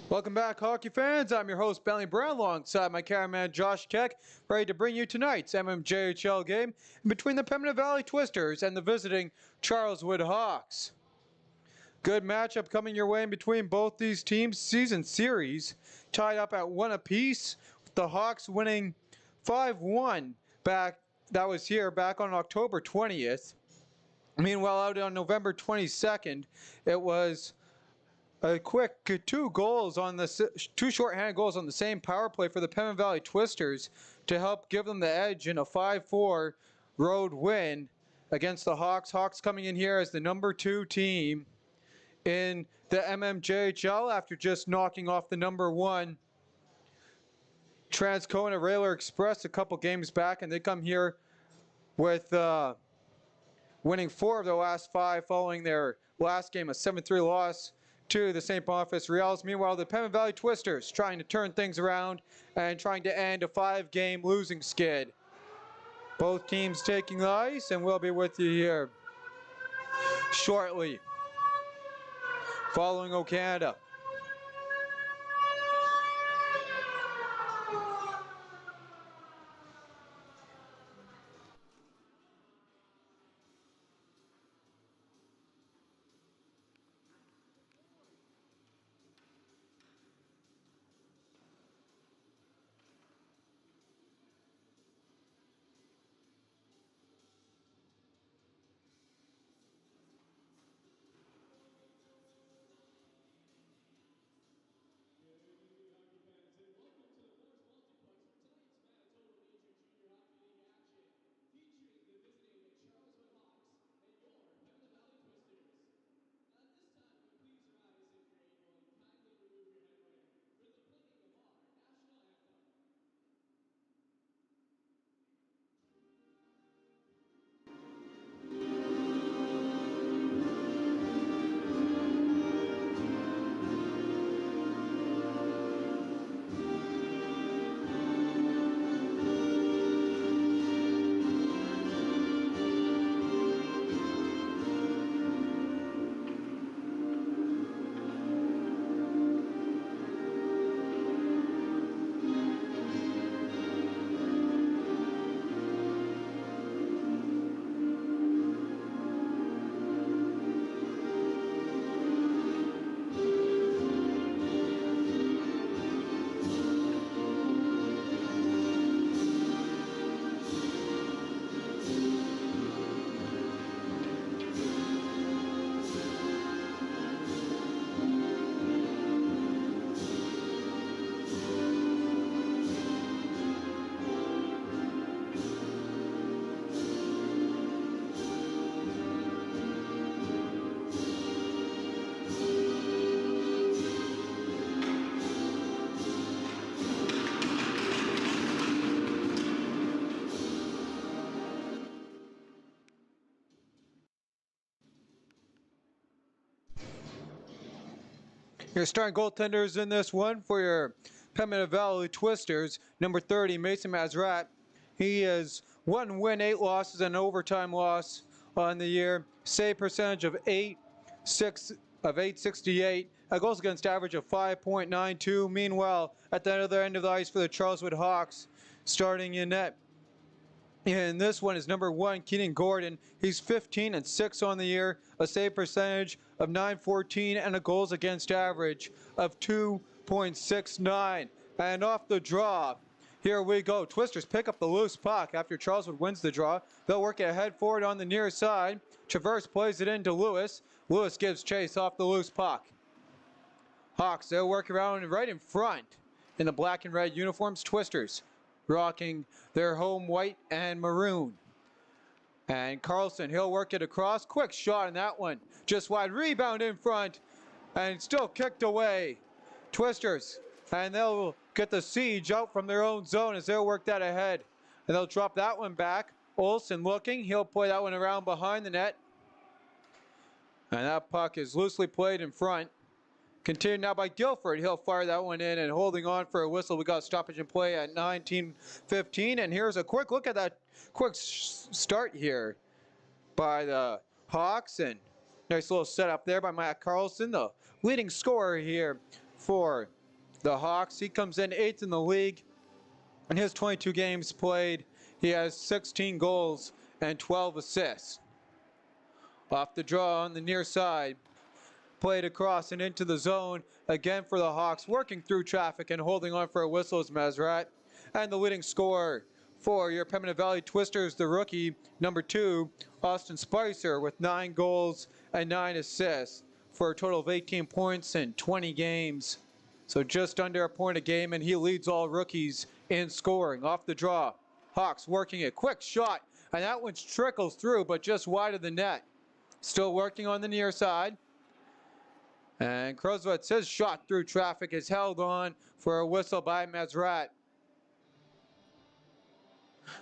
Welcome back, hockey fans. I'm your host, Bentley Brown, alongside my cameraman, Josh Keck, ready to bring you tonight's MMJHL game between the Pembina Valley Twisters and the visiting Charleswood Hawks. Good matchup coming your way in between both these teams' season series, tied up at 1 apiece, with the Hawks winning 5-1 back on October 20th. Meanwhile, out on November 22nd, it was a quick two shorthanded goals on the same power play for the Pembina Valley Twisters to help give them the edge in a 5-4 road win against the Hawks. Hawks coming in here as the number 2 team in the MMJHL after just knocking off the number 1 Transcona Railer Express a couple games back, and they come here with winning 4 of their last 5 following their last game, a 7-3 loss to the St. Boniface Reals. Meanwhile, the Pembina Valley Twisters trying to turn things around and trying to end a 5-game losing skid. Both teams taking the ice, and we'll be with you here shortly following O Canada. Your starting goaltenders in this one for your Pembina Valley Twisters, number 30, Mason Mazrat. He is 1 win, 8 losses, and an overtime loss on the year. Save percentage of 868. A goals against average of 5.92. Meanwhile, at the other end of the ice for the Charleswood Hawks, starting in net, and this one is number 1, Keenan Gordon. He's 15-6 on the year, a save percentage of .914, and a goals against average of 2.69. And off the draw, here we go. Twisters pick up the loose puck after Charleswood wins the draw. They'll work it head forward on the near side. Traverse plays it into Lewis. Lewis gives chase off the loose puck. Hawks, they'll work around right in front in the black and red uniforms. Twisters rocking their home white and maroon. And Carlson, he'll work it across. Quick shot on that one. Just wide. Rebound in front. And still kicked away. Twisters. And they'll get the siege out from their own zone as they'll work that ahead. And they'll drop that one back. Olsen looking. He'll play that one around behind the net. And that puck is loosely played in front. Continued now by Guilford. He'll fire that one in and holding on for a whistle. We got stoppage and play at 19:15. And here's a quick look at that quick start here by the Hawks. And nice little setup there by Matt Carlson, the leading scorer here for the Hawks. He comes in 8th in the league. In his 22 games played, he has 16 goals and 12 assists. Off the draw on the near side. Played across and into the zone again for the Hawks, working through traffic and holding on for a whistle is Mesrat. And the leading scorer for your Pembina Valley Twisters, the rookie, number 2, Austin Spicer, with 9 goals and 9 assists for a total of 18 points in 20 games. So just under a point a game, and he leads all rookies in scoring. Off the draw, Hawks working it, quick shot, and that one trickles through, but just wide of the net. Still working on the near side. And Crozwitz, his shot through traffic is held on for a whistle by Mesrat.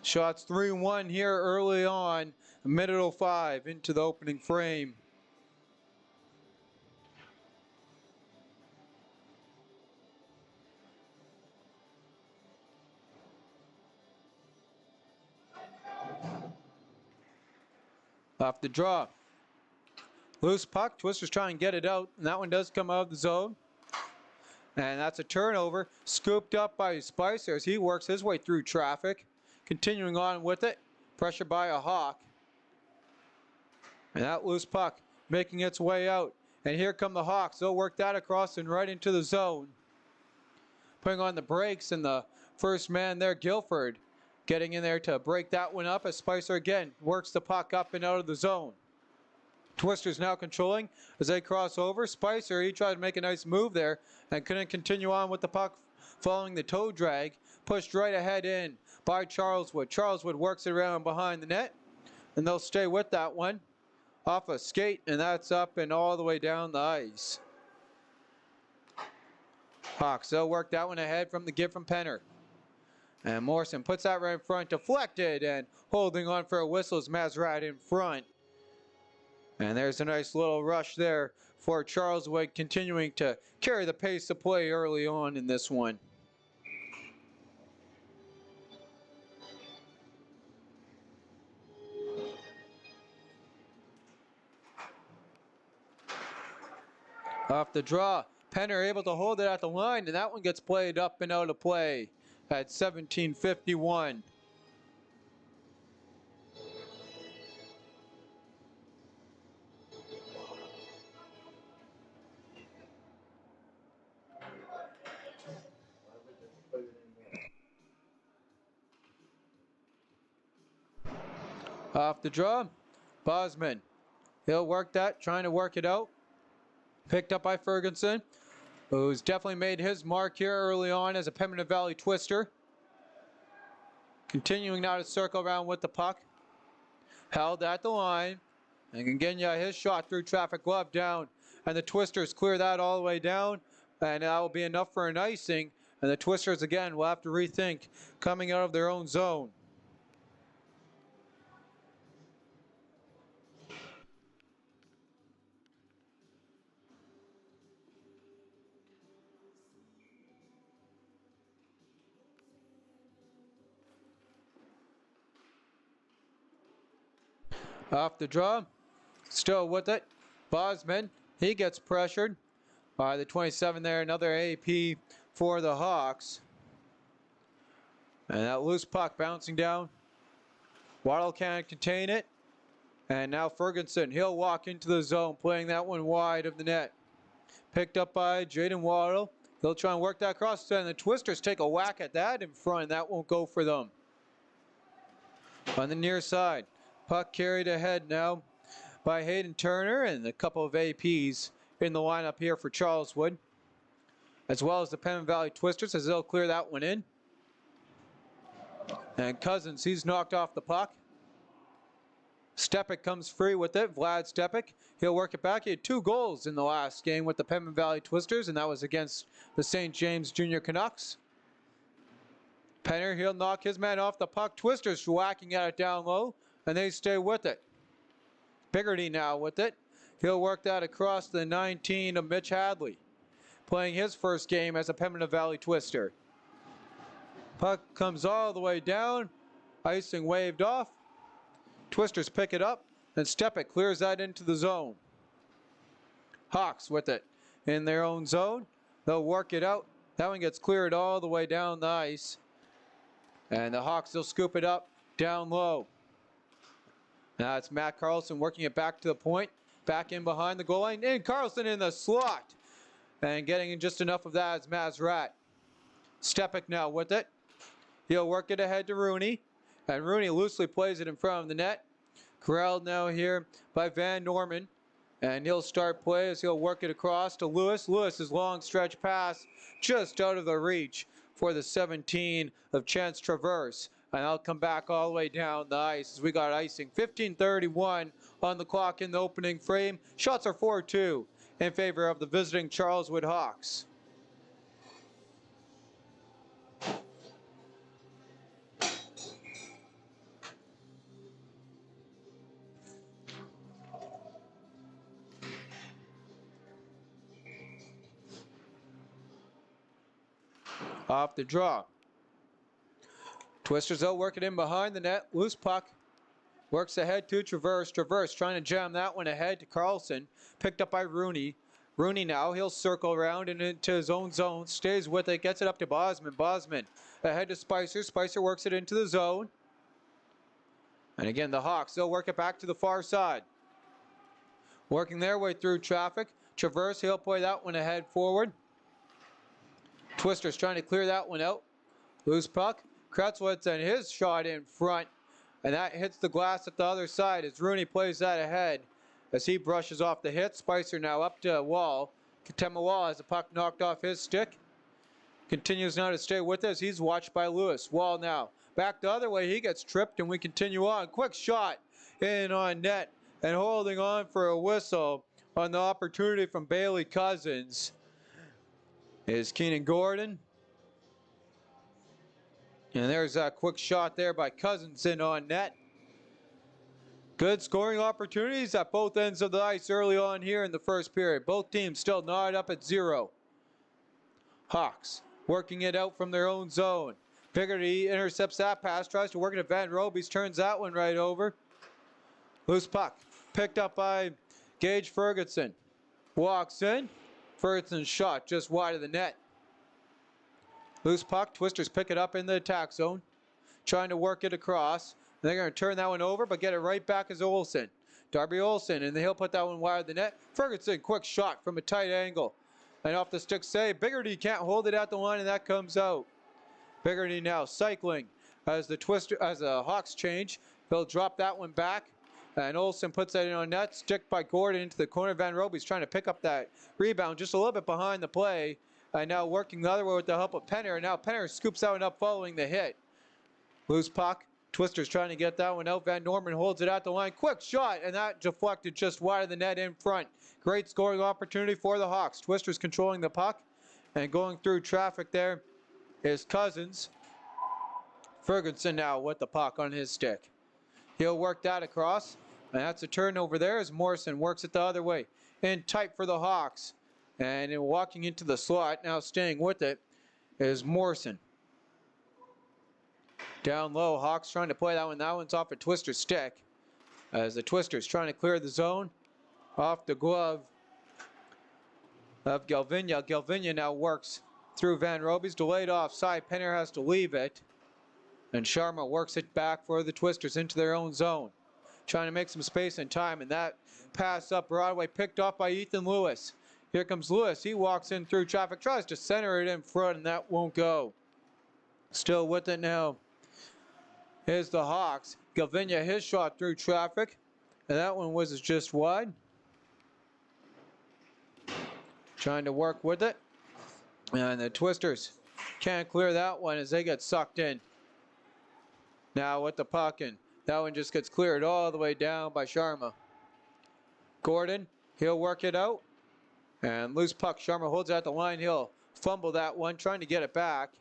Shots 3-1 here early on, minute 05 into the opening frame. Off the draw. Loose puck, Twisters try and get it out, and that one does come out of the zone. And that's a turnover, scooped up by Spicer as he works his way through traffic. Continuing on with it, pressure by a Hawk. And that loose puck making its way out. And here come the Hawks, they'll work that across and right into the zone. Putting on the brakes, and the first man there, Guilford, getting in there to break that one up as Spicer again works the puck up and out of the zone. Twisters now controlling as they cross over. Spicer, he tried to make a nice move there and couldn't continue on with the puck following the toe drag. Pushed right ahead in by Charleswood. Charleswood works it around behind the net, and they'll stay with that one. Off a skate, and that's up and all the way down the ice. Hawks, they'll work that one ahead from the give from Penner. And Morrison puts that right in front, deflected, and holding on for a whistle is Mesrat in front. And there's a nice little rush there for Charleswood, continuing to carry the pace of play early on in this one. Off the draw, Penner able to hold it at the line, and that one gets played up and out of play at 17:51. Off the draw, Bosman. He'll work that, trying to work it out. Picked up by Ferguson, who's definitely made his mark here early on as a Pembina Valley Twister. Continuing now to circle around with the puck. Held at the line. And again, yeah, his shot through traffic, glove down. And the Twisters clear that all the way down. And that will be enough for an icing. And the Twisters, again, will have to rethink coming out of their own zone. Off the draw, still with it, Bosman, he gets pressured by the 27 there, another AP for the Hawks. And that loose puck bouncing down. Waddle can't contain it. And now Ferguson, he'll walk into the zone, playing that one wide of the net. Picked up by Jaden Waddle. They'll try and work that across, and the Twisters take a whack at that in front. That won't go for them. On the near side. Puck carried ahead now by Hayden Turner and a couple of APs in the lineup here for Charleswood, as well as the Pembina Valley Twisters as they'll clear that one in. And Cousins, he's knocked off the puck. Stepik comes free with it, Vlad Stepik. He'll work it back. He had 2 goals in the last game with the Pembina Valley Twisters, and that was against the St. James Junior Canucks. Penner, he'll knock his man off the puck. Twisters whacking at it down low, and they stay with it. Biggerty now with it. He'll work that across the 19 of Mitch Hadley, playing his first game as a Pembina Valley Twister. Puck comes all the way down. Icing waved off. Twisters pick it up, and Stepik clears that into the zone. Hawks with it in their own zone. They'll work it out. That one gets cleared all the way down the ice. And the Hawks will scoop it up down low. Now it's Matt Carlson working it back to the point. Back in behind the goal line. And Carlson in the slot. And getting in just enough of that is Mazrat. Stepik now with it. He'll work it ahead to Rooney. And Rooney loosely plays it in front of the net. Corralled now here by Van Norman. And he'll start play as he'll work it across to Lewis. Lewis's long stretch pass just out of the reach for the 17 of Chance Traverse. And I'll come back all the way down the ice as we got icing. 15:31 on the clock in the opening frame. Shots are 4-2 in favor of the visiting Charleswood Hawks. Off the draw. Twisters out working in behind the net. Loose puck. Works ahead to Traverse. Traverse trying to jam that one ahead to Carlson. Picked up by Rooney. Rooney now, he'll circle around and into his own zone. Stays with it. Gets it up to Bosman. Bosman ahead to Spicer. Spicer works it into the zone. And again, the Hawks, they'll work it back to the far side. Working their way through traffic. Traverse, he'll play that one ahead forward. Twisters trying to clear that one out. Loose puck. Kretzwitz and his shot in front. And that hits the glass at the other side as Rooney plays that ahead. As he brushes off the hit. Spicer now up to Wall. Katema Wall has the puck knocked off his stick. Continues now to stay with us. He's watched by Lewis. Wall now. Back the other way. He gets tripped and we continue on. Quick shot in on net. And holding on for a whistle on the opportunity from Bailey Cousins is Keenan Gordon. And there's a quick shot there by Cousins in on net. Good scoring opportunities at both ends of the ice early on here in the first period. Both teams still knotted up at 0. Hawks working it out from their own zone. Pigarty intercepts that pass, tries to work it at Van Robies, turns that one right over. Loose puck picked up by Gage Ferguson. Walks in. Ferguson's shot just wide of the net. Loose puck. Twisters pick it up in the attack zone. Trying to work it across. They're going to turn that one over, but get it right back as Olsen. Darby Olsen, and he'll put that one wide of the net. Ferguson, quick shot from a tight angle. And off the stick save. Bigarty can't hold it at the line, and that comes out. Bigarty now cycling as the Hawks change. He'll drop that one back. And Olsen puts that in on net. Stick by Gordon into the corner. Van Roby's trying to pick up that rebound just a little bit behind the play. And now working the other way with the help of Penner. And now Penner scoops that one up following the hit. Loose puck. Twisters trying to get that one out. Van Norman holds it at the line. Quick shot. And that deflected just wide of the net in front. Great scoring opportunity for the Hawks. Twisters controlling the puck. And going through traffic there is Cousins. Ferguson now with the puck on his stick. He'll work that across. And that's a turnover there as Morrison works it the other way. In tight for the Hawks. And in walking into the slot, now staying with it, is Morrison. Down low, Hawks trying to play that one. That one's off a Twister's stick. As the Twisters trying to clear the zone. Off the glove of Galvinia. Galvinia now works through Van Roby's. Delayed offside. Penner has to leave it. And Sharma works it back for the Twisters into their own zone. Trying to make some space and time, and that pass up Broadway picked off by Ethan Lewis. Here comes Lewis. He walks in through traffic, tries to center it in front, and that won't go. Still with it now is the Hawks. Galvinia, his shot through traffic, and that one was just wide. Trying to work with it, and the Twisters can't clear that one as they get sucked in. Now with the puck, and that one just gets cleared all the way down by Sharma. Gordon, he'll work it out. And loose puck, Sharma holds it at the line. He'll fumble that one, trying to get it back.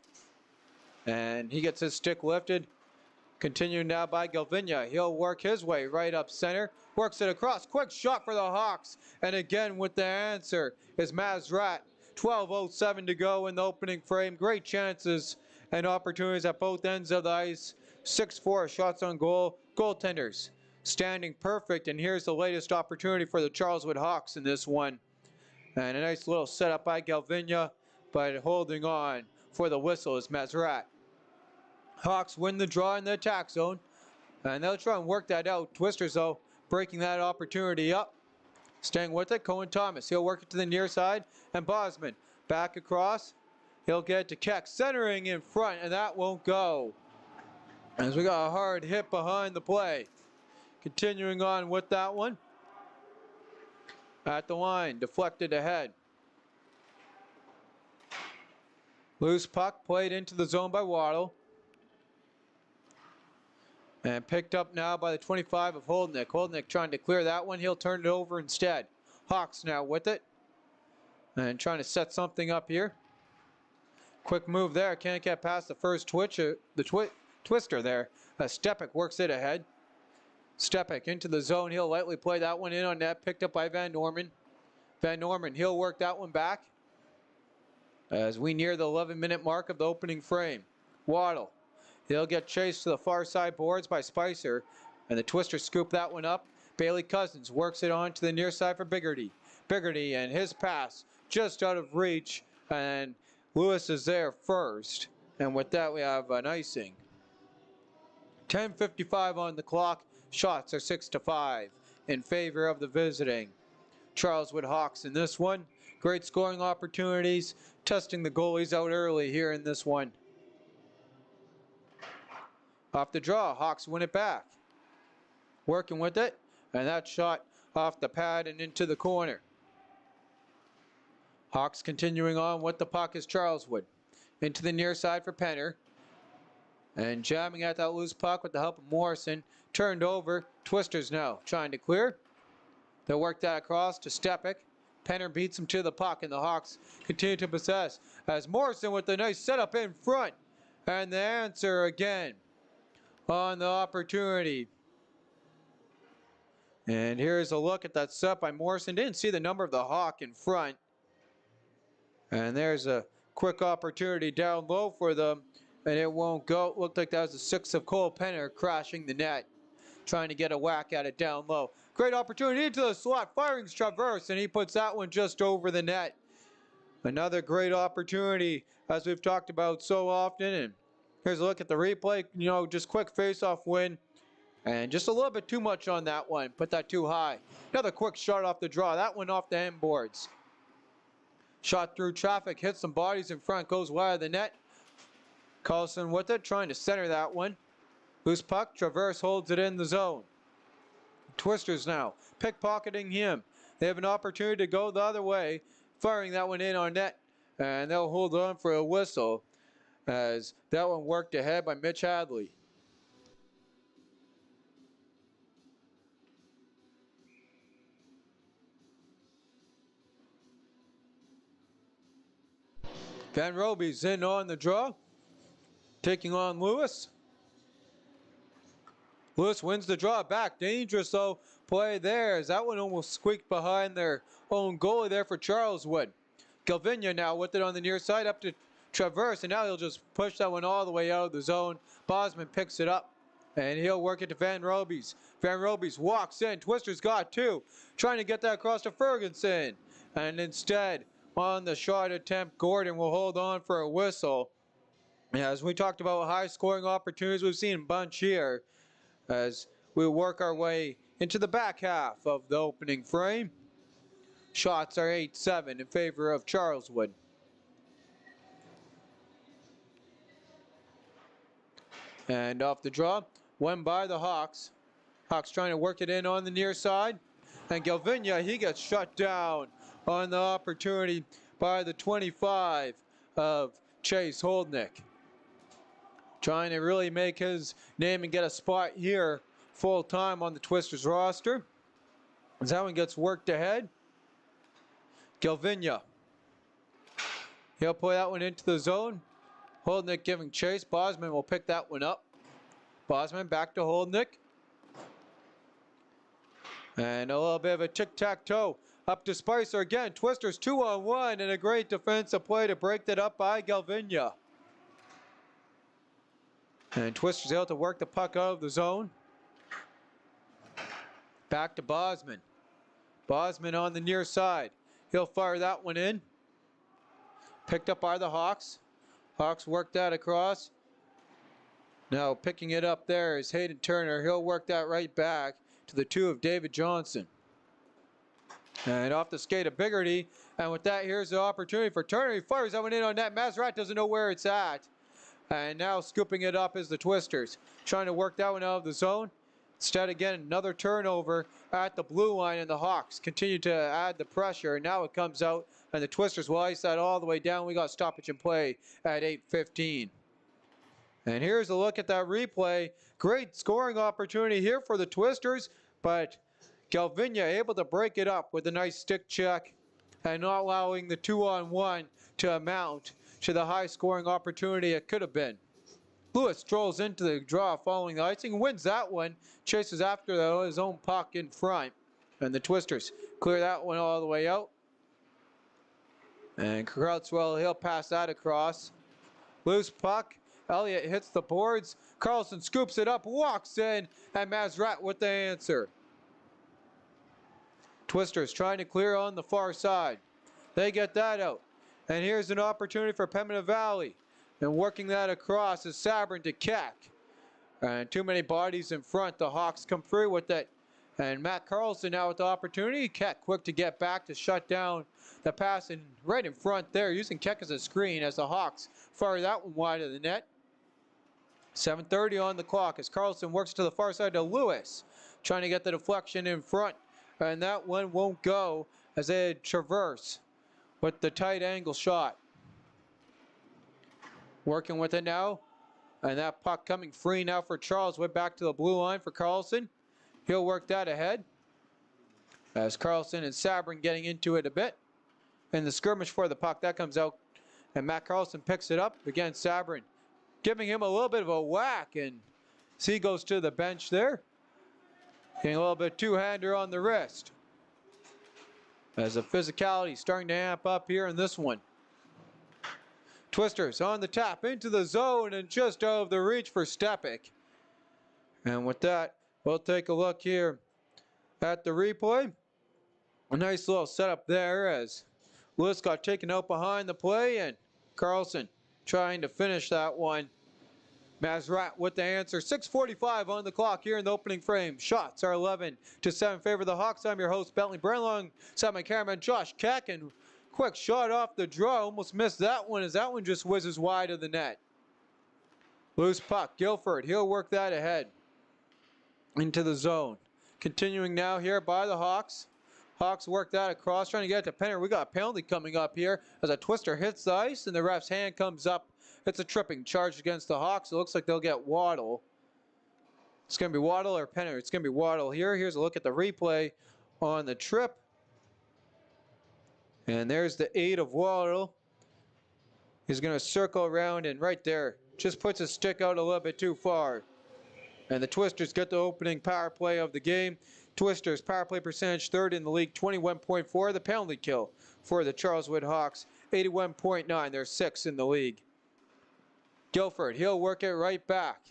And he gets his stick lifted. Continued now by Galvinia. He'll work his way right up center. Works it across. Quick shot for the Hawks. And again with the answer is Mazrat. 12:07 to go in the opening frame. Great chances and opportunities at both ends of the ice. 6-4 shots on goal. Goaltenders standing perfect. And here's the latest opportunity for the Charleswood Hawks in this one. And a nice little setup by Galvinia. but holding on for the whistle is Mesrat. Hawks win the draw in the attack zone, and they'll try and work that out. Twisters, though, breaking that opportunity up. Staying with it, Cohen Thomas. He'll work it to the near side, and Bosman back across. He'll get it to Keck, centering in front, and that won't go. As we got a hard hit behind the play. Continuing on with that one. At the line, deflected ahead. Loose puck played into the zone by Waddle. And picked up now by the 25 of Holdnick. Holdnick trying to clear that one. He'll turn it over instead. Hawks now with it. And trying to set something up here. Quick move there. Can't get past the first twister there. Stepek works it ahead. Stepek into the zone. He'll lightly play that one in on net. Picked up by Van Norman. Van Norman, he'll work that one back. As we near the 11-minute mark of the opening frame. Waddle. He'll get chased to the far side boards by Spicer. And the Twister scoop that one up. Bailey Cousins works it on to the near side for Biggerty. Biggerty and his pass just out of reach. And Lewis is there first. And with that we have an icing. 10:55 on the clock. Shots are 6-5 in favor of the visiting Charleswood Hawks in this one. Great scoring opportunities. Testing the goalies out early here in this one. Off the draw, Hawks win it back. Working with it, and that shot off the pad and into the corner. Hawks continuing on with the puck is Charleswood. Into the near side for Penner. And jamming at that loose puck with the help of Morrison. Turned over. Twisters now trying to clear. They'll work that across to Stepek. Penner beats him to the puck, and the Hawks continue to possess. As Morrison with a nice setup in front. And the answer again on the opportunity. And here's a look at that set by Morrison. Didn't see the number of the Hawk in front. And there's a quick opportunity down low for them. And it won't go. Looked like that was the 6 of Cole Penner crashing the net. Trying to get a whack at it down low. Great opportunity into the slot. Firing Traverse. And he puts that one just over the net. Another great opportunity as we've talked about so often. And here's a look at the replay. You know, just quick face-off win. And just a little bit too much on that one. Put that too high. Another quick shot off the draw. That one off the end boards. Shot through traffic. Hits some bodies in front. Goes wide of the net. Carlson with it. Trying to center that one. Loose puck. Traverse holds it in the zone. Twisters now. Pickpocketing him. They have an opportunity to go the other way. Firing that one in on net. And they'll hold on for a whistle. As that one worked ahead by Mitch Hadley. Van Roby's in on the draw. Taking on Lewis. Lewis wins the draw back. Dangerous though play there as that one almost squeaked behind their own goalie there for Charleswood. Galvinia now with it on the near side up to Traverse, and now he'll just push that one all the way out of the zone. Bosman picks it up, and he'll work it to Van Roby's. Van Roby's walks in. Twister's got two. Trying to get that across to Ferguson. And instead, on the shot attempt, Gordon will hold on for a whistle. As we talked about high scoring opportunities, we've seen a bunch here as we work our way into the back half of the opening frame. Shots are 8-7 in favor of Charleswood. And off the draw, won by the Hawks. Hawks trying to work it in on the near side. And Galvinia, he gets shut down on the opportunity by the 25 of Chase Holdnick. Trying to really make his name and get a spot here full time on the Twisters roster. As that one gets worked ahead. Galvinia. He'll play that one into the zone. Holdnick giving chase. Bosman will pick that one up. Bosman back to Holdnick. And a little bit of a tic-tac-toe. Up to Spicer again. Twisters 2-on-1 and a great defensive play to break that up by Galvinia. And Twisters able to work the puck out of the zone. Back to Bosman. Bosman on the near side. He'll fire that one in. Picked up by the Hawks. Hawks work that across. Now picking it up there is Hayden Turner. He'll work that right back to the 2 of David Johnson. And off the skate of Biggerty. And with that, here's the opportunity for Turner. He fires that one in on net. Mazrat doesn't know where it's at. And now scooping it up is the Twisters. Trying to work that one out of the zone. Instead, again, another turnover at the blue line, and the Hawks continue to add the pressure. Now it comes out, and the Twisters will ice that all the way down. We got stoppage and play at 8:15. And here's a look at that replay. Great scoring opportunity here for the Twisters, but Galvinia able to break it up with a nice stick check and not allowing the 2-on-1 to amount to the high scoring opportunity it could have been. Lewis strolls into the draw following the icing, wins that one, chases after his own puck in front, and the Twisters clear that one all the way out. And Krautswell, he'll pass that across. Loose puck, Elliott hits the boards, Carlson scoops it up, walks in, and Mazrat with the answer. Twisters trying to clear on the far side. They get that out. And here's an opportunity for Pembina Valley. And working that across is Sabrin to Keck. And too many bodies in front. The Hawks come through with it. And Matt Carlson now with the opportunity. Keck quick to get back to shut down the pass. And right in front there, using Keck as a screen as the Hawks fire that one wide of the net. 7:30 on the clock as Carlson works to the far side to Lewis. Trying to get the deflection in front. And that one won't go as they traverse with the tight angle shot. Working with it now. And that puck coming free now for Charleswood. Back to the blue line for Carlson. He'll work that ahead. As Carlson and Sabrin getting into it a bit. And the skirmish for the puck, that comes out. And Matt Carlson picks it up. Again, Sabrin giving him a little bit of a whack. And he goes to the bench there. Getting a little bit two-hander on the wrist. As the physicality starting to amp up here in this one. Twisters on the tap into the zone and just out of the reach for Stepik. And with that, we'll take a look here at the replay. A nice little setup there as Lewis got taken out behind the play and Carlson trying to finish that one. Mazrat with the answer. 6:45 on the clock here in the opening frame. Shots are 11-7 favor the Hawks. I'm your host, Bentley Brenlong. Side my cameraman, Josh Keck, and quick shot off the draw. Almost missed that one as that one just whizzes wide of the net. Loose puck. Guilford. He'll work that ahead into the zone. Continuing now here by the Hawks. Hawks work that across, trying to get it to Penner. We got a penalty coming up here as a Twister hits the ice and the ref's hand comes up. It's a tripping charge against the Hawks. It looks like they'll get Waddle. It's going to be Waddle or Penner. It's going to be Waddle here. Here's a look at the replay on the trip. And there's the 8 of Waddle. He's going to circle around and right there just puts his stick out a little bit too far. And the Twisters get the opening power play of the game. Twisters power play percentage third in the league, 21.4. The penalty kill for the Charleswood Hawks, 81.9. They're sixth in the league. Guilford, he'll work it right back.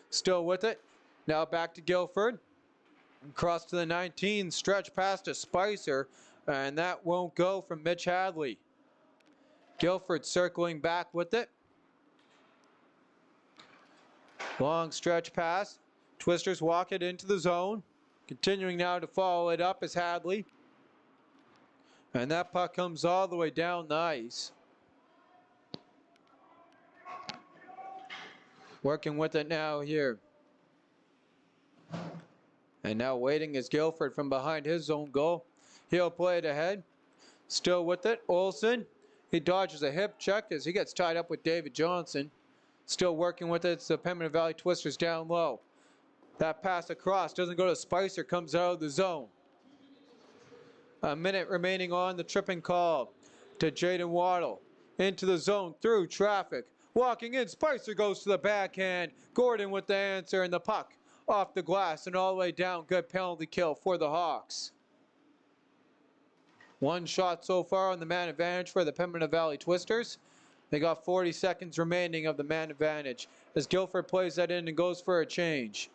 Still with it. Now back to Guilford. Across to the 19, stretch pass to Spicer. And that won't go from Mitch Hadley. Guilford circling back with it. Long stretch pass. Twisters walk it into the zone. Continuing now to follow it up is Hadley. And that puck comes all the way down the ice. Working with it now here. And now waiting is Guilford from behind his own goal. He'll play it ahead. Still with it, Olsen. He dodges a hip check as he gets tied up with David Johnson. Still working with it, it's the Pembina Valley Twisters down low. That pass across doesn't go to Spicer, comes out of the zone. A minute remaining on the tripping call to Jaden Waddle. Into the zone, through traffic. Walking in, Spicer goes to the backhand. Gordon with the answer, and the puck off the glass and all the way down. Good penalty kill for the Hawks. One shot so far on the man advantage for the Pembina Valley Twisters. They got 40 seconds remaining of the man advantage as Guilford plays that in and goes for a change.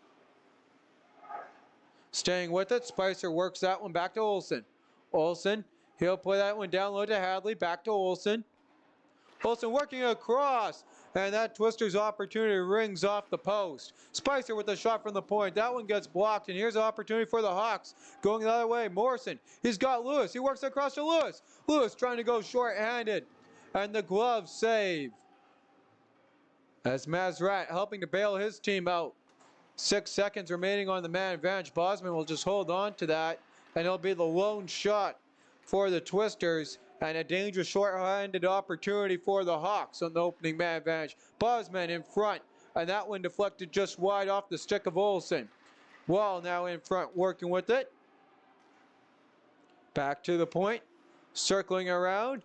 Staying with it, Spicer works that one back to Olsen. Olsen, he'll play that one down low to Hadley, back to Olsen. Olsen working across. And that twister's opportunity rings off the post. Spicer with a shot from the point. That one gets blocked. And here's an opportunity for the Hawks. Going the other way. Morrison. He's got Lewis. He works across to Lewis. Lewis trying to go short-handed. And the glove save. As Mazrat helping to bail his team out. 6 seconds remaining on the man advantage. Bosman will just hold on to that. And it'll be the lone shot for the Twisters. And a dangerous short-handed opportunity for the Hawks on the opening man advantage. Bosman in front. And that one deflected just wide off the stick of Olsen. Wall now in front working with it. Back to the point. Circling around.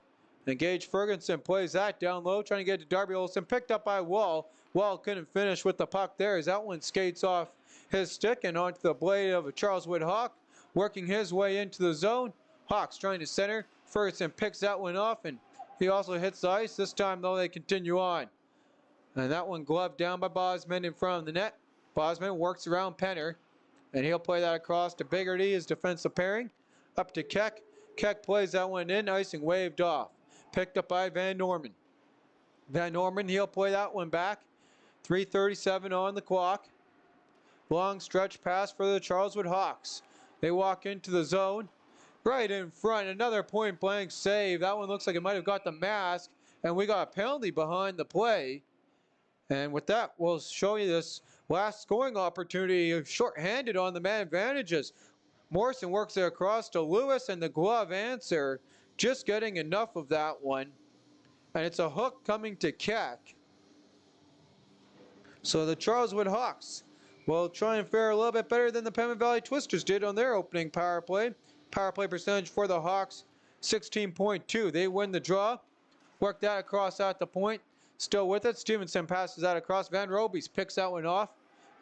And Gage Ferguson plays that down low. Trying to get to Darby Olsen. Picked up by Wall. Wall couldn't finish with the puck there as that one skates off his stick and onto the blade of a Charleswood Hawk. Working his way into the zone. Hawks trying to center. Ferguson picks that one off, and he also hits the ice. This time, though, they continue on. And that one gloved down by Bosman in front of the net. Bosman works around Penner, and he'll play that across to Biggerty, his defensive pairing. Up to Keck. Keck plays that one in, icing waved off. Picked up by Van Norman. Van Norman, he'll play that one back. 3:37 on the clock. Long stretch pass for the Charleswood Hawks. They walk into the zone. Right in front, another point-blank save. That one looks like it might have got the mask, and we got a penalty behind the play. And with that, we'll show you this last scoring opportunity, short-handed on the man advantages. Morrison works it across to Lewis, and the glove answer, just getting enough of that one. And it's a hook coming to Keck. So the Charleswood Hawks will try and fare a little bit better than the Pembina Valley Twisters did on their opening power play. Power play percentage for the Hawks, 16.2. They win the draw. Work that across at the point. Still with it. Stevenson passes that across. Van Robies picks that one off.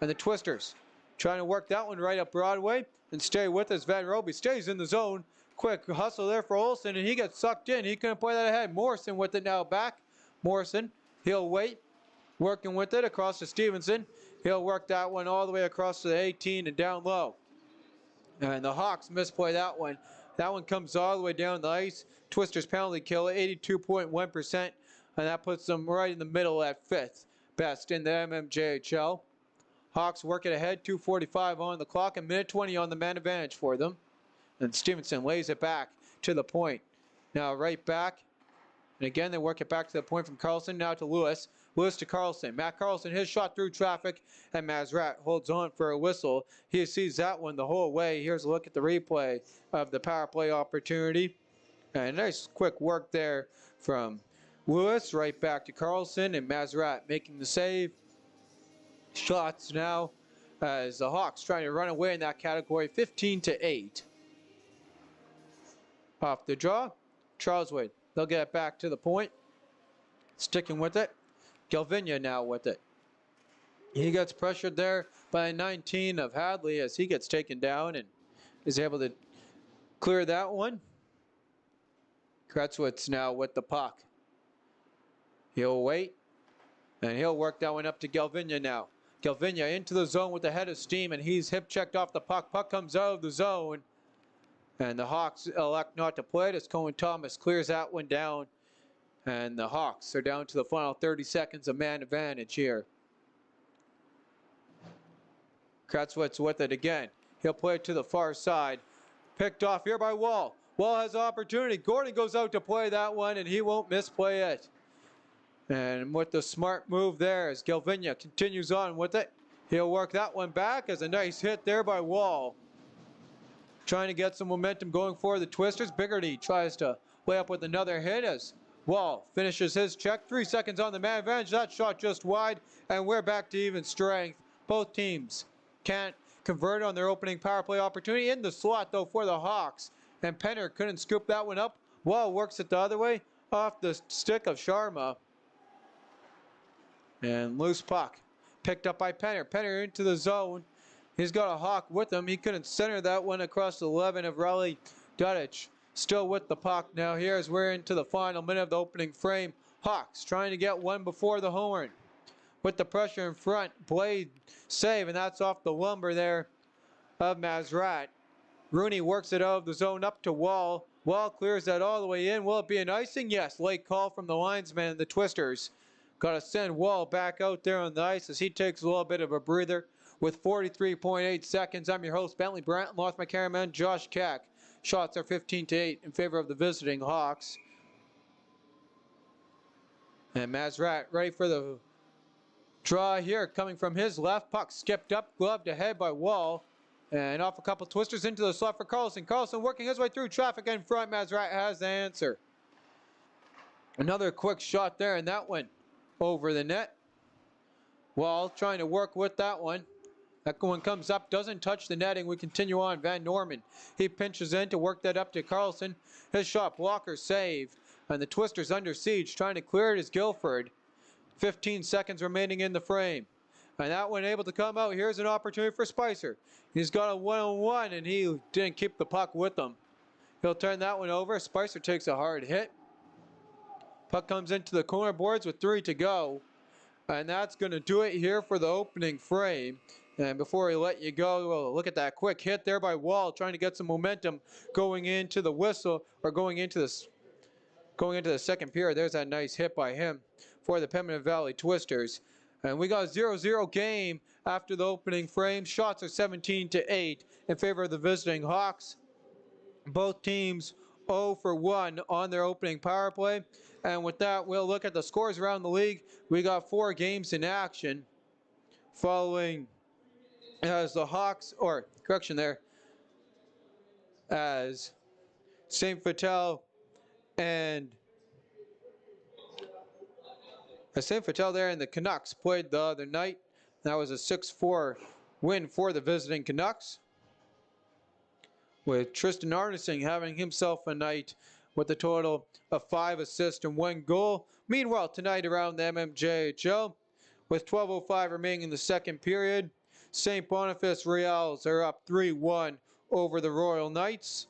And the Twisters trying to work that one right up Broadway. And stay with us. Van Robies stays in the zone. Quick hustle there for Olsen. And he gets sucked in. He couldn't play that ahead. Morrison with it now back. Morrison. He'll wait. Working with it across to Stevenson. He'll work that one all the way across to the 18 and down low. And the Hawks misplay that one. That one comes all the way down the ice. Twisters penalty kill at 82.1%. And that puts them right in the middle at 5th best in the MMJHL. Hawks work it ahead. 2:45 on the clock. A minute 20 on the man advantage for them. And Stevenson lays it back to the point. Now right back. And again, they work it back to the point from Carlson. Now to Lewis. Lewis to Carlson. Matt Carlson, his shot through traffic. And Mazrat holds on for a whistle. He sees that one the whole way. Here's a look at the replay of the power play opportunity. And nice quick work there from Lewis. Right back to Carlson. And Mazrat making the save. Shots now as the Hawks trying to run away in that category. 15-8. Off the draw. Charleswood. They'll get it back to the point. Sticking with it. Galvinia now with it. He gets pressured there by 19 of Hadley as he gets taken down and is able to clear that one. Kretzwitz now with the puck. He'll wait. And he'll work that one up to Galvinia now. Galvinia into the zone with the head of steam, and he's hip checked off the puck. Puck comes out of the zone. And the Hawks elect not to play it as Cohen Thomas clears that one down. And the Hawks are down to the final 30 seconds of man advantage here. Kretzwitz with it again. He'll play it to the far side. Picked off here by Wall. Wall has opportunity. Gordon goes out to play that one, and he won't misplay it. And with the smart move there as Galvinia continues on with it. He'll work that one back as a nice hit there by Wall. Trying to get some momentum going for the Twisters. Biggerty tries to lay up with another hit as Wall finishes his check. 3 seconds on the man advantage. That shot just wide, and we're back to even strength. Both teams can't convert on their opening power play opportunity. In the slot, though, for the Hawks. And Penner couldn't scoop that one up. Wall works it the other way off the stick of Sharma. And loose puck. Picked up by Penner. Penner into the zone. He's got a Hawk with him. He couldn't center that one across the 11 of Raleigh Dudic. Still with the puck now here as we're into the final minute of the opening frame. Hawks trying to get one before the horn. With the pressure in front. Blade save, and that's off the lumber there of Mazrat. Rooney works it out of the zone up to Wall. Wall clears that all the way in. Will it be an icing? Yes. Late call from the linesman and the Twisters. Got to send Wall back out there on the ice as he takes a little bit of a breather. With 43.8 seconds, I'm your host, Bentley Brandt, along with my cameraman, Josh Keck. Shots are 15-8 in favor of the visiting Hawks. And Mazrat ready for the draw here, coming from his left. Puck skipped up, gloved ahead by Wall. And off a couple Twisters into the slot for Carlson. Carlson working his way through traffic in front. Mazrat has the answer. Another quick shot there, and that went over the net. Wall trying to work with that one. That one comes up, doesn't touch the netting. We continue on. Van Norman, he pinches in to work that up to Carlson. His shot blocker save. And the Twisters under siege, trying to clear it is Guilford. 15 seconds remaining in the frame. And that one able to come out. Here's an opportunity for Spicer. He's got a one-on-one, and he didn't keep the puck with him. He'll turn that one over. Spicer takes a hard hit. Puck comes into the corner boards with 3 to go. And that's going to do it here for the opening frame. And before we let you go, well, look at that quick hit there by Wall, trying to get some momentum going into the whistle, or going into the second period. There's that nice hit by him for the Pembina Valley Twisters. And we got a 0-0 game after the opening frame. Shots are 17-8 in favor of the visiting Hawks. Both teams 0 for 1 on their opening power play. And with that, we'll look at the scores around the league. We got 4 games in action following as the Hawks, or correction there, as St. Vital and St. Vital there and the Canucks played the other night. That was a 6-4 win for the visiting Canucks, with Tristan Arneson having himself a night with a total of 5 assists and 1 goal. Meanwhile, tonight around the MMJHL, with 12:05 remaining in the second period, St. Boniface Royals are up 3-1 over the Royal Knights.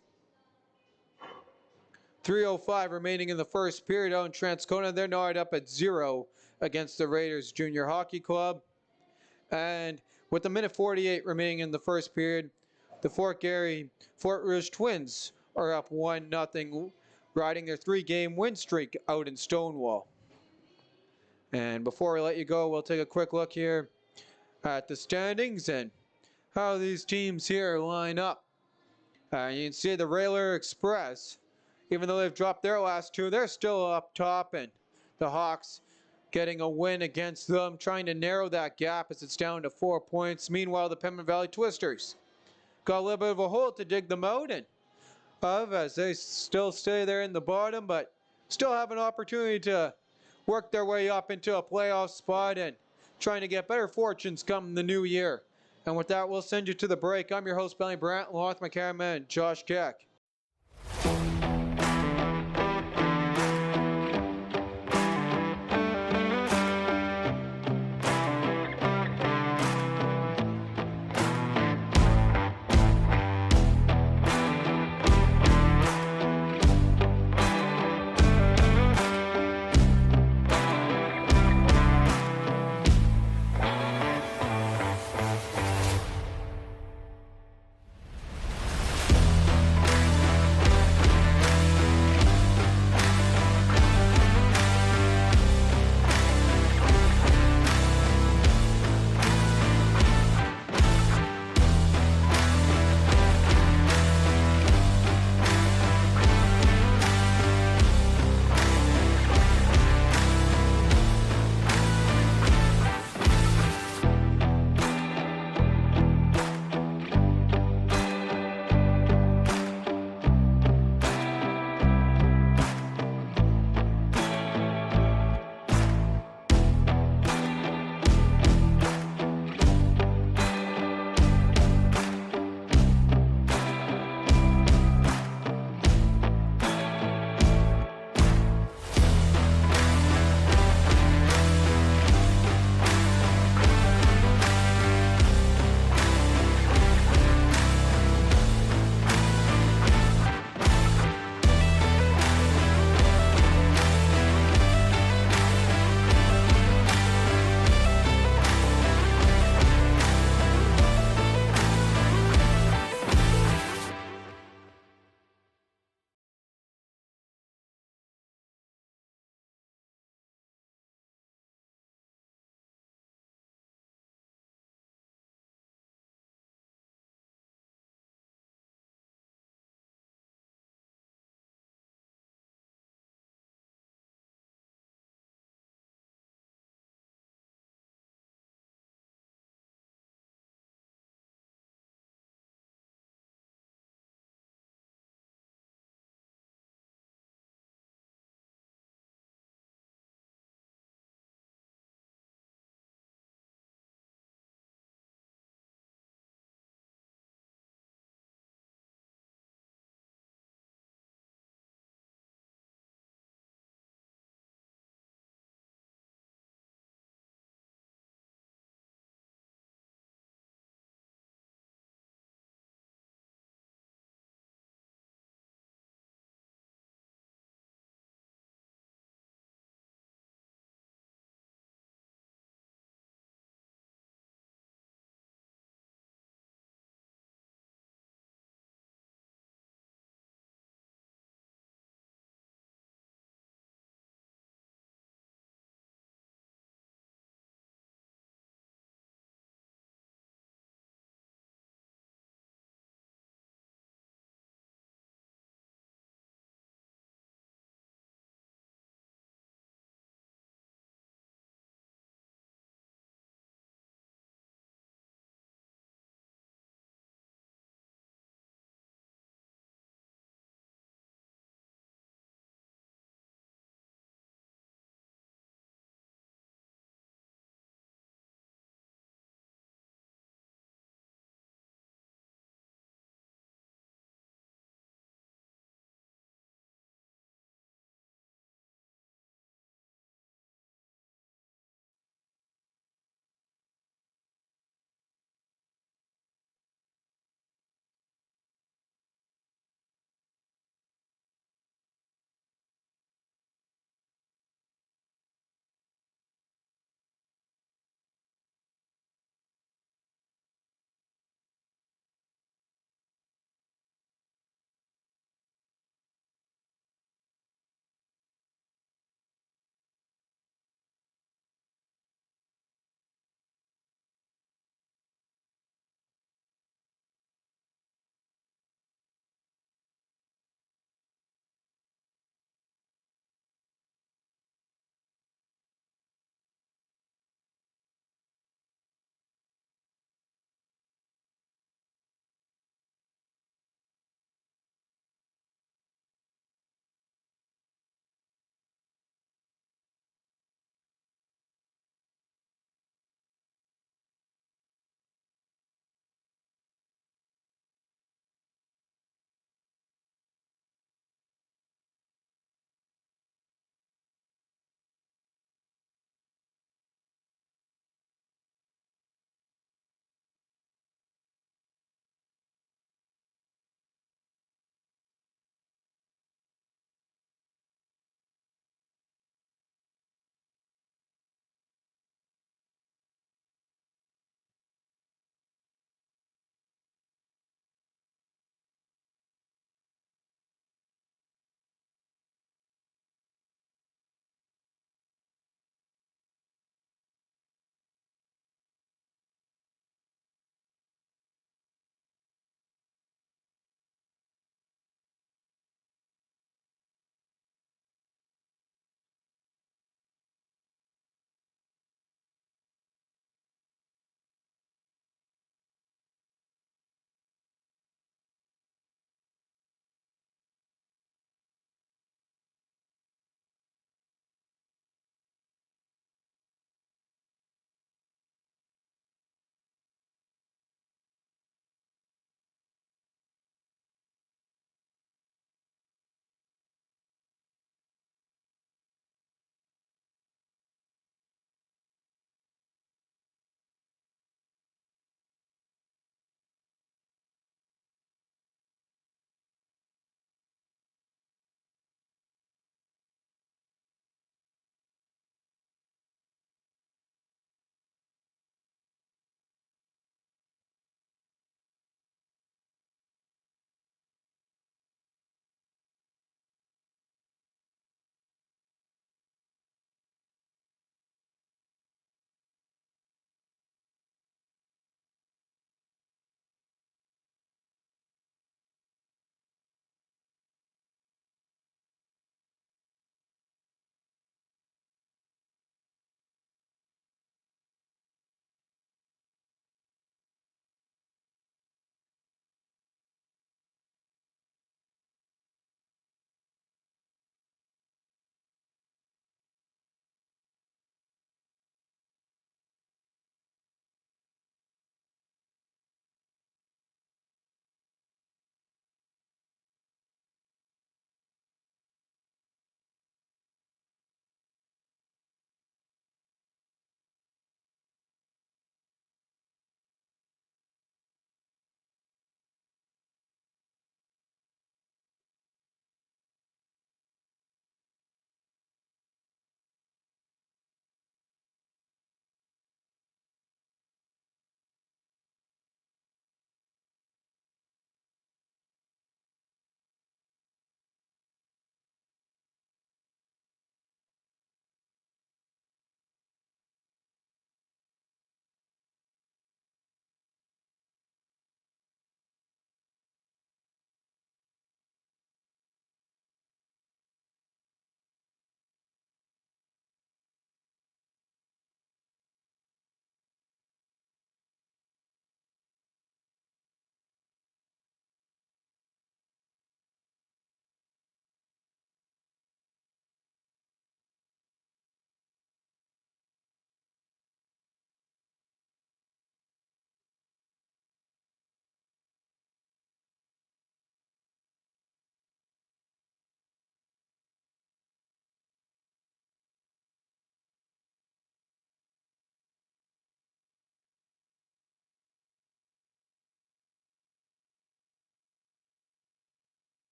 3:05 remaining in the first period out in Transcona. They're now up at 0 against the Raiders Junior Hockey Club. And with a minute 48 remaining in the first period, the Fort Garry Fort Rouge Twins are up 1-0, riding their 3-game win streak out in Stonewall. And before we let you go, we'll take a quick look here at the standings and how these teams here line up. You can see the Railer Express, even though they've dropped their last 2, they're still up top, and the Hawks getting a win against them, trying to narrow that gap as it's down to 4 points. Meanwhile, the Pembina Valley Twisters got a little bit of a hole to dig them out in, as they still stay there in the bottom, but still have an opportunity to work their way up into a playoff spot and trying to get better fortunes come the new year. And with that, we'll send you to the break. I'm your host, Bentley Brandt, along with my cameraman, Josh Keck.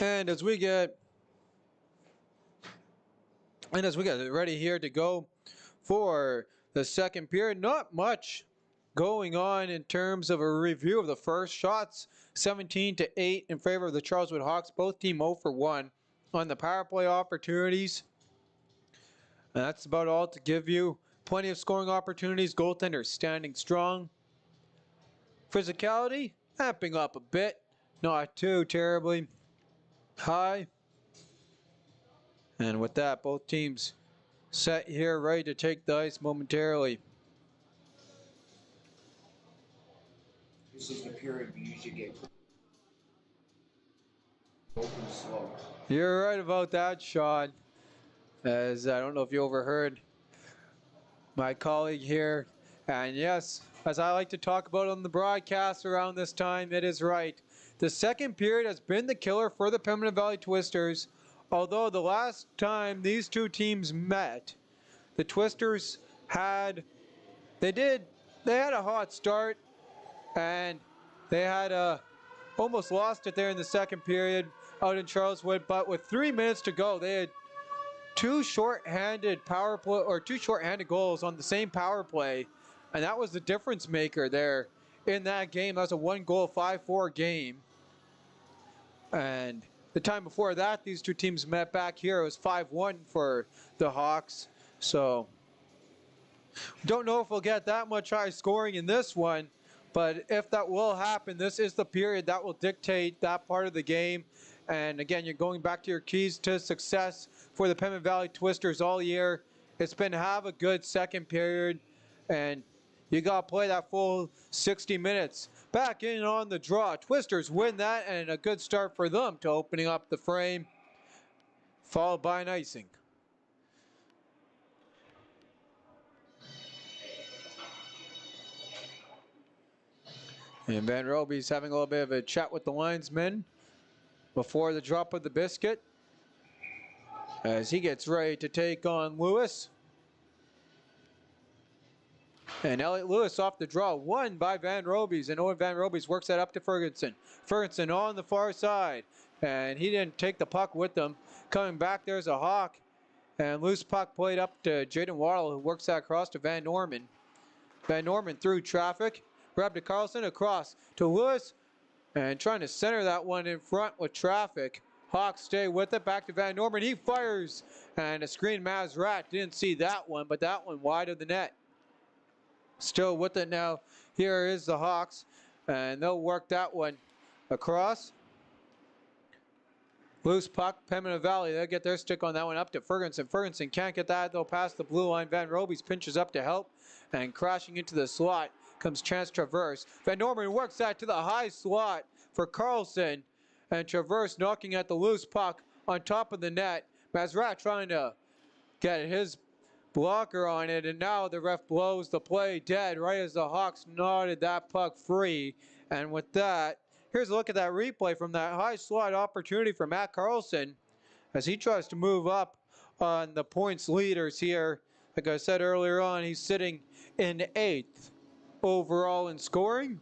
And as we get ready here to go for the second period, not much going on in terms of a review of the first shots. 17-8 in favor of the Charleswood Hawks. Both team 0 for 1 on the power play opportunities. And that's about all to give you. Plenty of scoring opportunities. Goaltender standing strong. Physicality amping up a bit. Not too terribly high. And with that, both teams set here ready to take the ice momentarily. This is the period we usually get open slow. You're right about that, Sean. As I don't know if you overheard my colleague here. And yes, as I like to talk about on the broadcast around this time, it is right. The second period has been the killer for the Pembina Valley Twisters. Although the last time these two teams met, the Twisters had a hot start, and they had almost lost it there in the second period out in Charleswood. But with 3 minutes to go, they had two short-handed goals on the same power play, and that was the difference maker there in that game. That was a 1-goal, 5-4 game. And the time before that, these two teams met back here. It was 5-1 for the Hawks. So don't know if we'll get that much high scoring in this one, but if that will happen, this is the period that will dictate that part of the game. And again, you're going back to your keys to success for the Pembina Valley Twisters all year. It's been have a good second period, and you got to play that full 60 minutes. Back in on the draw. Twisters win that, and a good start for them to opening up the frame, followed by an icing. And Van Roby's having a little bit of a chat with the linesman before the drop of the biscuit, as he gets ready to take on Lewis. And Elliot Lewis off the draw, won by Van Roby's, and Owen Van Roby's works that up to Ferguson. Ferguson on the far side, and he didn't take the puck with him. Coming back, there's a Hawk, and loose puck played up to Jaden Waddle, who works that across to Van Norman. Van Norman through traffic, grabbed to Carlson, across to Lewis, and trying to center that one in front with traffic. Hawks stay with it, back to Van Norman, he fires, and a screen. Mazrat didn't see that one, but that one wide of the net. Still with it now. Here is the Hawks, and they'll work that one across. Loose puck, Pembina Valley, they'll get their stick on that one up to Ferguson. Ferguson can't get that, they'll pass the blue line. Van Roby's pinches up to help, and crashing into the slot comes Chance Traverse. Van Norman works that to the high slot for Carlson, and Traverse knocking at the loose puck on top of the net. Mazrat trying to get his blocker on it, and now the ref blows the play dead right as the Hawks nodded that puck free. And with that, here's a look at that replay from that high slot opportunity for Matt Carlson as he tries to move up on the points leaders here. Like I said earlier on, he's sitting in 8th overall in scoring.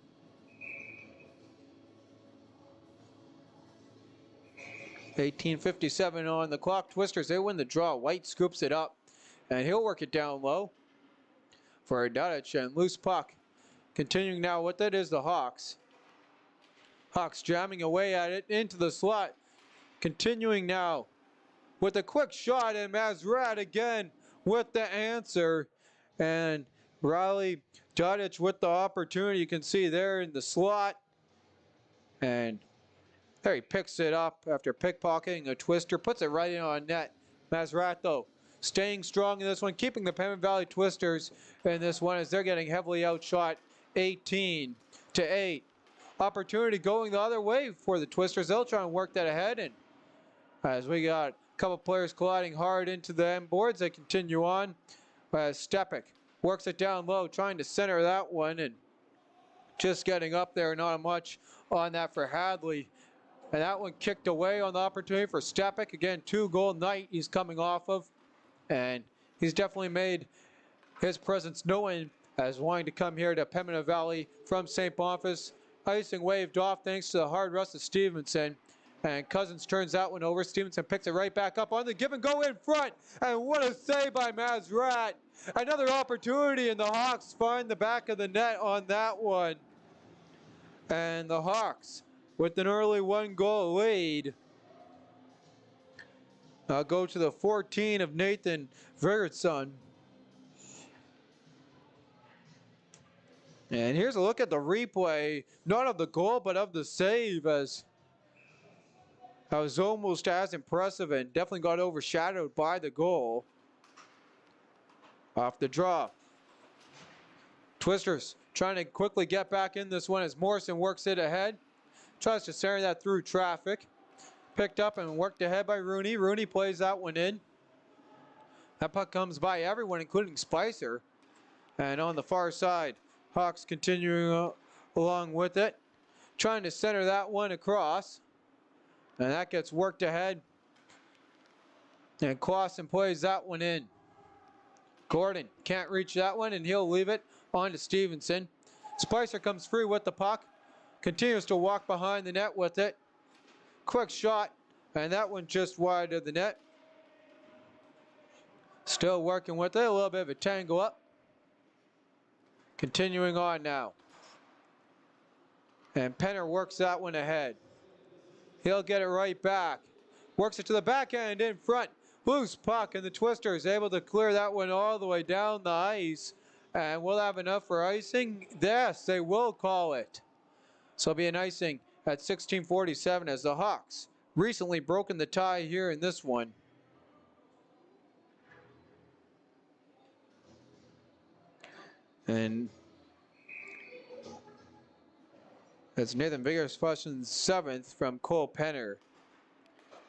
.1857 on the clock. Twisters, they win the draw. White scoops it up, and he'll work it down low for Dudich, and loose puck. Continuing now with it is the Hawks. Hawks jamming away at it into the slot. Continuing now with a quick shot, and Mazrat again with the answer. And Riley Dudich with the opportunity. You can see there in the slot. And there he picks it up after pickpocketing a twister. Puts it right in on net. Mazrat, though, staying strong in this one, keeping the Pembina Valley Twisters in this one as they're getting heavily outshot 18-8. Opportunity going the other way for the Twisters. They'll try and work that ahead, and as we got a couple players colliding hard into the end boards, they continue on. Stepik works it down low, trying to center that one, and just getting up there, not much on that for Hadley. And that one kicked away on the opportunity for Stepik. Again, 2-goal night he's coming off of. And he's definitely made his presence known as wanting to come here to Pembina Valley from St. Boniface. Icing waved off thanks to the hard rust of Stevenson. And Cousins turns that one over. Stevenson picks it right back up on the give and go in front. And what a save by Mazrat. Another opportunity, and the Hawks find the back of the net on that one. And the Hawks, with an early 1-goal lead, go to the 14 of Nathan Vigurdsson. And here's a look at the replay, not of the goal, but of the save, as that was almost as impressive and definitely got overshadowed by the goal. Off the draw. Twisters trying to quickly get back in this one as Morrison works it ahead. Tries to center that through traffic. Picked up and worked ahead by Rooney. Rooney plays that one in. That puck comes by everyone, including Spicer. And on the far side, Hawks continuing along with it. Trying to center that one across. And that gets worked ahead. And Clausen plays that one in. Gordon can't reach that one, and he'll leave it on to Stevenson. Spicer comes free with the puck. Continues to walk behind the net with it. Quick shot, and that one just wide of the net. Still working with it, a little bit of a tangle up. Continuing on now. And Penner works that one ahead. He'll get it right back. Works it to the backhand in front. Loose puck, and the Twister is able to clear that one all the way down the ice. And we'll have enough for icing. Yes, they will call it. So it'll be an icing at 16:47 as the Hawks recently broken the tie here in this one. And that's Nathan Vigursson's 7th from Cole Penner.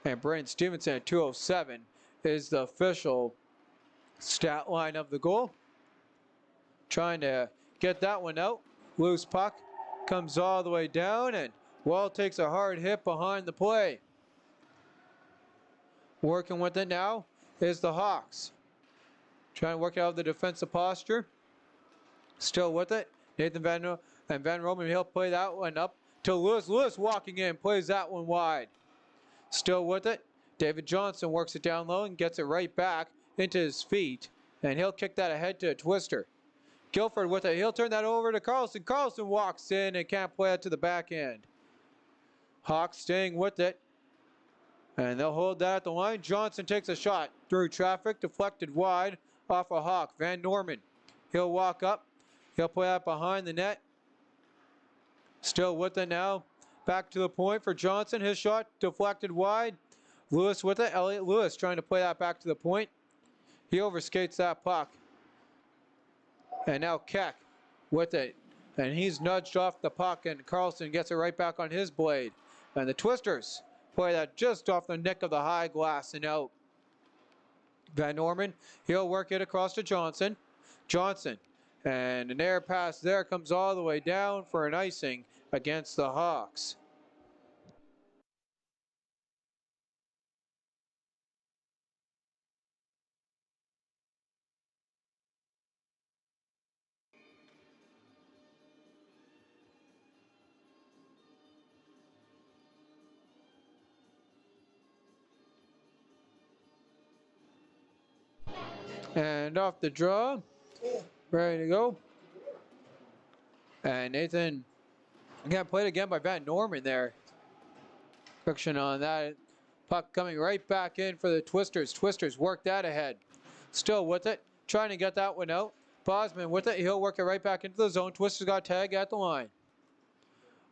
And Brandon Stevenson at 2:07 is the official stat line of the goal. Trying to get that one out. Loose puck comes all the way down, and Wall takes a hard hit behind the play. Working with it now is the Hawks. Trying to work out the defensive posture. Still with it. Nathan Van Roman, he'll play that one up to Lewis. Lewis walking in, plays that one wide. Still with it. David Johnson works it down low and gets it right back into his feet. And he'll kick that ahead to a Twister. Guilford with it. He'll turn that over to Carlson. Carlson walks in and can't play it to the back end. Hawks staying with it. And they'll hold that at the line. Johnson takes a shot through traffic, deflected wide off a Hawk. Van Norman. He'll walk up. He'll play that behind the net. Still with it now. Back to the point for Johnson. His shot deflected wide. Lewis with it. Elliott Lewis trying to play that back to the point. He overskates that puck. And now Keck with it. And he's nudged off the puck, and Carlson gets it right back on his blade. And the Twisters play that just off the neck of the high glass and out. Van Norman, he'll work it across to Johnson. Johnson. And an air pass there comes all the way down for an icing against the Hawks. And off the draw. Ready to go. And Nathan again played again by Van Norman there. Friction on that. Puck coming right back in for the Twisters. Twisters work that ahead. Still with it. Trying to get that one out. Bosman with it. He'll work it right back into the zone. Twisters got tag at the line.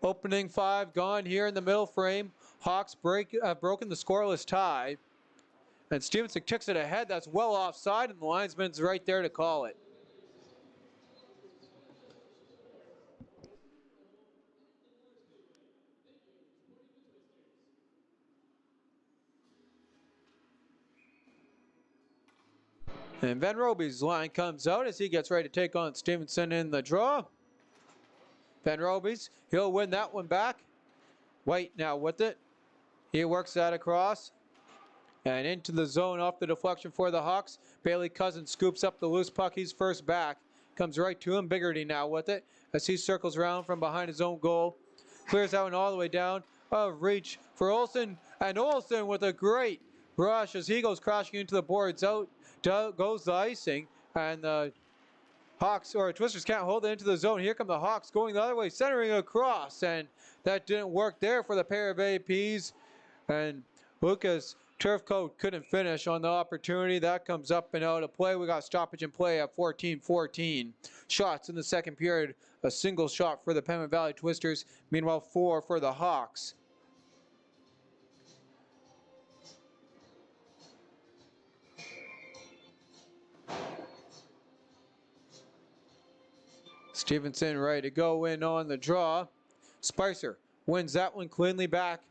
Opening 5 gone here in the middle frame. Hawks broken the scoreless tie. And Stevenson kicks it ahead. That's well offside, and the linesman's right there to call it. And Van Roby's line comes out as he gets ready to take on Stevenson in the draw. Van Roby's, he'll win that one back. White now with it. He works that across. And into the zone off the deflection for the Hawks. Bailey Cousins scoops up the loose puck. He's first back. Comes right to him. Biggerty now with it as he circles around from behind his own goal. Clears that one all the way down. of reach for Olsen, and Olsen with a great rush as he goes crashing into the boards. Out goes the icing, and the Hawks or Twisters can't hold it into the zone. Here come the Hawks going the other way, centering across, and that didn't work there for the pair of APs. And Lucas Turfcoat couldn't finish on the opportunity. That comes up and out of play. We got stoppage in play at 14-14. Shots in the second period. A single shot for the Pembina Valley Twisters. Meanwhile, 4 for the Hawks. Stevenson ready to go in on the draw. Spicer wins that one cleanly back.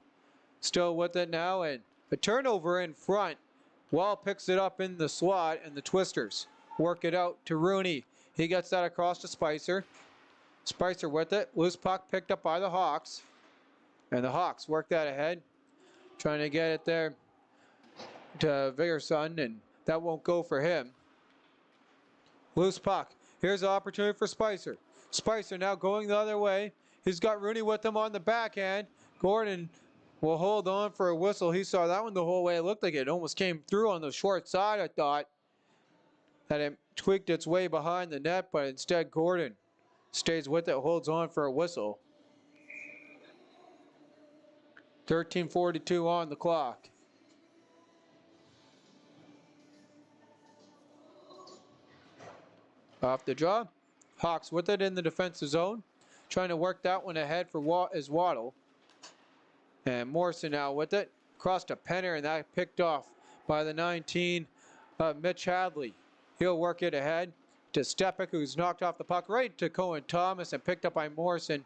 Still with it now, and a turnover in front. Wall picks it up in the slot, and the Twisters work it out to Rooney. He gets that across to Spicer. Spicer with it. Loose puck picked up by the Hawks. And the Hawks work that ahead. Trying to get it there to Vigorson, and that won't go for him. Loose puck. Here's the opportunity for Spicer. Spicer now going the other way. He's got Rooney with him on the backhand. Gordon will hold on for a whistle. He saw that one the whole way. It looked like it almost came through on the short side, I thought. That it tweaked its way behind the net, but instead Gordon stays with it, holds on for a whistle. 13:42 on the clock. Off the draw. Hawks with it in the defensive zone. Trying to work that one ahead for Waddle. And Morrison now with it. Across to Penner, and that picked off by the 19, Mitch Hadley. He'll work it ahead to Stepik, who's knocked off the puck right to Cohen Thomas and picked up by Morrison.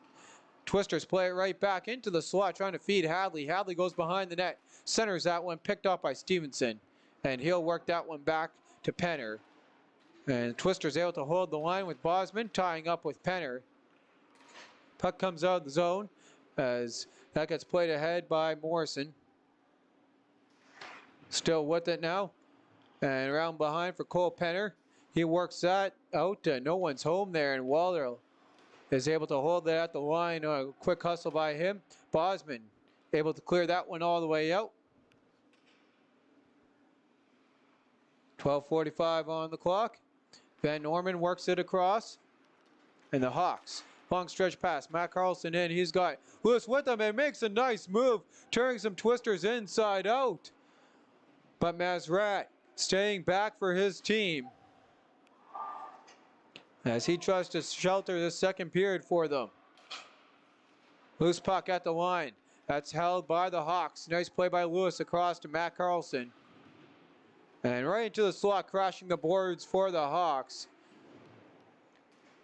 Twisters play it right back into the slot, trying to feed Hadley. Hadley goes behind the net. Centers that one, picked up by Stevenson. And he'll work that one back to Penner. And Twisters able to hold the line with Bosman, tying up with Penner. Puck comes out of the zone as that gets played ahead by Morrison. Still with it now. And around behind for Cole Penner. He works that out. No one's home there, and Waller is able to hold that at the line. A quick hustle by him. Bosman able to clear that one all the way out. 12:45 on the clock. Van Norman works it across. And the Hawks. Long stretch pass. Matt Carlson in. He's got Lewis with him and makes a nice move. Turning some Twisters inside out. But Mazrat staying back for his team. As he tries to shelter this second period for them. Loose puck at the line. That's held by the Hawks. Nice play by Lewis across to Matt Carlson. And right into the slot, crashing the boards for the Hawks.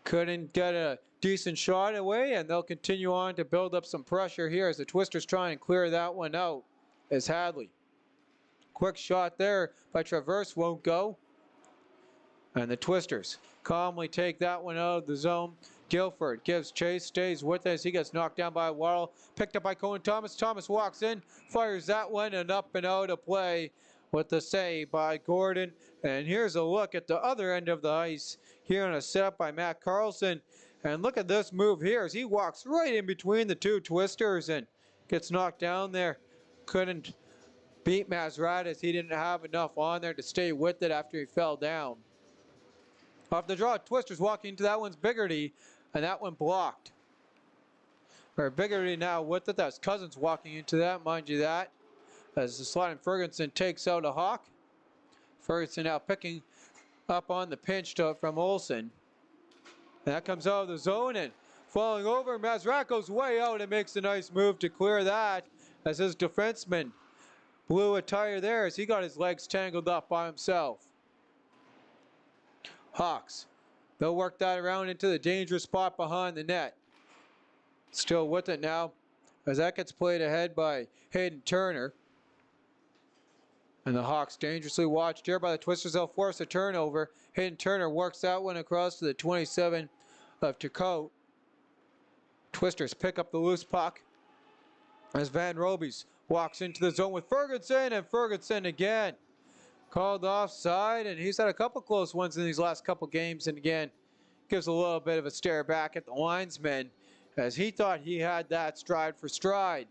Couldn't get a decent shot away, and they'll continue on to build up some pressure here as the Twisters try and clear that one out. As Hadley. Quick shot there by Traverse, won't go. And the Twisters calmly take that one out of the zone. Guilford gives chase, stays with it as he gets knocked down by Waddle. Picked up by Cohen Thomas. Thomas walks in, fires that one, and up and out of play with the save by Gordon. And here's a look at the other end of the ice here on a setup by Matt Carlson. And look at this move here as he walks right in between the two Twisters and gets knocked down there. Couldn't beat Mazrat as he didn't have enough on there to stay with it after he fell down. Off the draw, Twisters walking into that one's Biggerty, and that one blocked. Or Biggerty now with it. That's Cousins walking into that, mind you that. As the slot and Ferguson takes out a Hawk. Ferguson now picking up on the pinch from Olsen. And that comes out of the zone and falling over. Mazrat goes way out and makes a nice move to clear that as his defenseman blew a tire there as he got his legs tangled up by himself. Hawks, they'll work that around into the dangerous spot behind the net. Still with it now as that gets played ahead by Hayden Turner. And the Hawks dangerously watched here by the Twisters. They'll force a turnover. Hayden Turner works that one across to the 27 of Turcotte. Twisters pick up the loose puck as Van Robies walks into the zone with Ferguson, and Ferguson again called offside, and he's had a couple close ones in these last couple games, and again gives a little bit of a stare back at the linesman as he thought he had that stride for stride.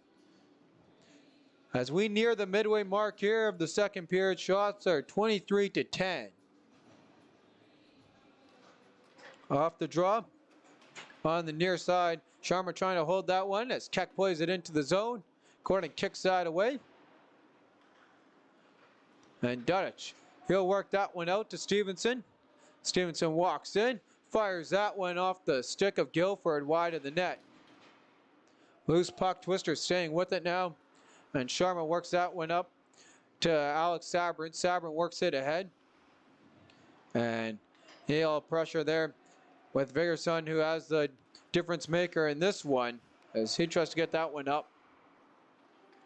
As we near the midway mark here of the second period, shots are 23-10. Off the draw, on the near side, Sharma trying to hold that one as Keck plays it into the zone. Gordon kicks that away. And Dudich, he'll work that one out to Stevenson. Stevenson walks in, fires that one off the stick of Guilford wide of the net. Loose puck, Twister staying with it now. And Sharma works that one up to Alex Sabrin. Sabrin works it ahead. And he'll pressure there with Vigorson, who has the difference maker in this one, as he tries to get that one up.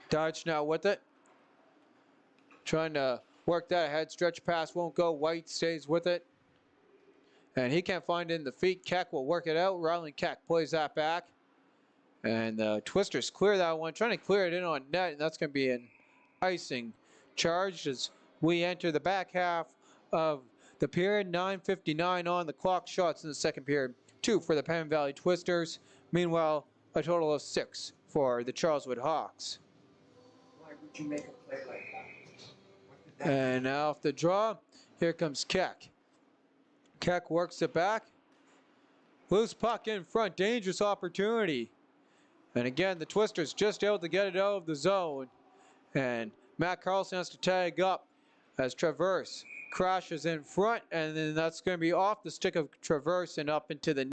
Dodge now with it. Trying to work that ahead. Stretch pass won't go. White stays with it. And he can't find it in the feet. Keck will work it out. Ryland Keck plays that back. And the Twisters clear that one. Trying to clear it in on net. And that's going to be an icing charge as we enter the back half of the period. 9:59 on the clock. Shots in the second period. 2 for the Penn Valley Twisters. Meanwhile, a total of 6 for the Charleswood Hawks. Why would you make a play like that? And off the draw, here comes Keck. Keck works it back. Loose puck in front, dangerous opportunity. And again, the Twisters just able to get it out of the zone. And Matt Carlson has to tag up as Traverse crashes in front, and then that's going to be off the stick of Traverse and up into the net.